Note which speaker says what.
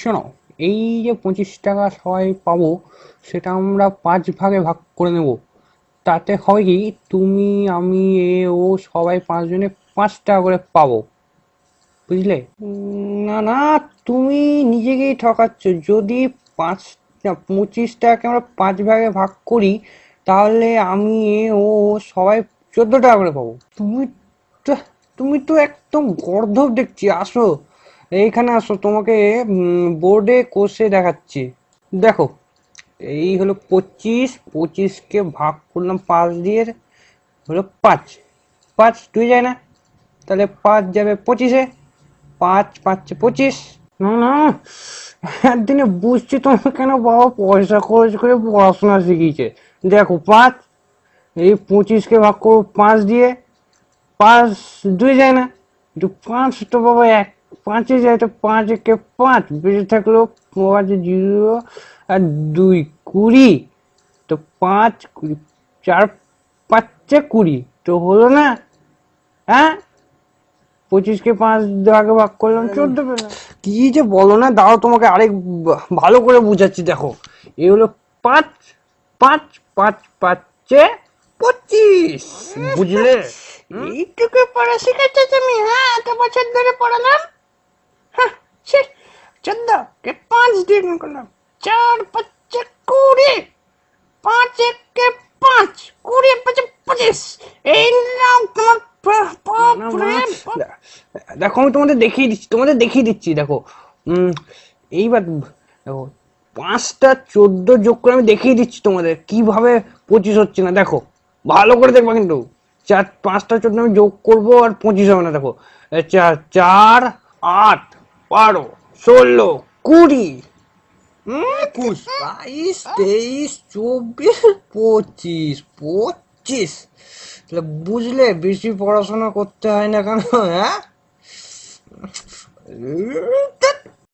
Speaker 1: শোনো, এই যে 25 টাকা সবাই পাবো, সেটা আমরা 5 ভাগে ভাগ করে নেব। তাতে হয় কি, তুমি আমি এ ও সবাই 5 জনে 5 টাকা করে পাবো, বুঝলে? না না, তুমি নিজেকেই ঠকাচ্ছ। যদি পাঁচ 25 টাকাকে আমরা 5 ভাগে ভাগ করি, তাহলে আমি এ ও সবাই 14 টাকা করে পাবো। তো তুমি তো একদম গর্ধব দেখছি। আসো, এইখানে আসো, তোমাকে বোর্ডে কষে দেখাচ্ছি। দেখো, এই হলো 25, 25কে ভাগ করলাম 5 দিয়ে, হলো 5। 5 2 যায় না, তাহলে 5 যাবে 25-এ। 5 5 25। না না, একদিনে বুঝছি তোমার কেন বাবা পয়সা খরচ করে পড়াশোনা শিখিয়েছে। দেখো, 5, এই 25কে ভাগ করবো 5 দিয়ে। 5 2 যায় না, একটু 5 তো বাবা 5-এ যায়, তো 5 একে 5 বেঁচে থাকলো 5 0 আর 2 20। তো 5 20 4 5 20, তো হলো না? হ্যাঁ, 25কে 5 ভাগে ভাগ করলাম, 14 পেলাম। কি যে বলো না, দাও তোমাকে আরেক ভালো করে বুঝাচ্ছি। দেখো, এই হলো 5, 5 5 5-এ 25, বুঝলে?
Speaker 2: এইটুকু পড়া শিখেছো তুমি? হ্যাঁ, এত বছর ধরে পড়ালাম। হ্যাঁ, ছি। 14 কে 5 দিয়ে গুণ করলাম, 4 5 20, 5 1 5, 20 5 25। এই নাও তোমার
Speaker 1: না না মা,
Speaker 2: বাপরে বাপ।
Speaker 1: দেখো আমি তোমাদের দেখিয়ে দিচ্ছি, দেখো। এইবার দেখো, 5টা 14 যোগ করে আমি দেখিয়ে দিচ্ছি তোমাদের কিভাবে 25 হচ্ছে না। দেখো, ভালো করে দেখবা কিন্তু। 5টা 14 আমি যোগ করব আর 25 হবে না। দেখো, 4 4 8 12 16 20 21 22 23 24 25। তাহলে বুঝলে, বেশি পড়াশোনা করতে হয় না কেন, হ্যাঁ?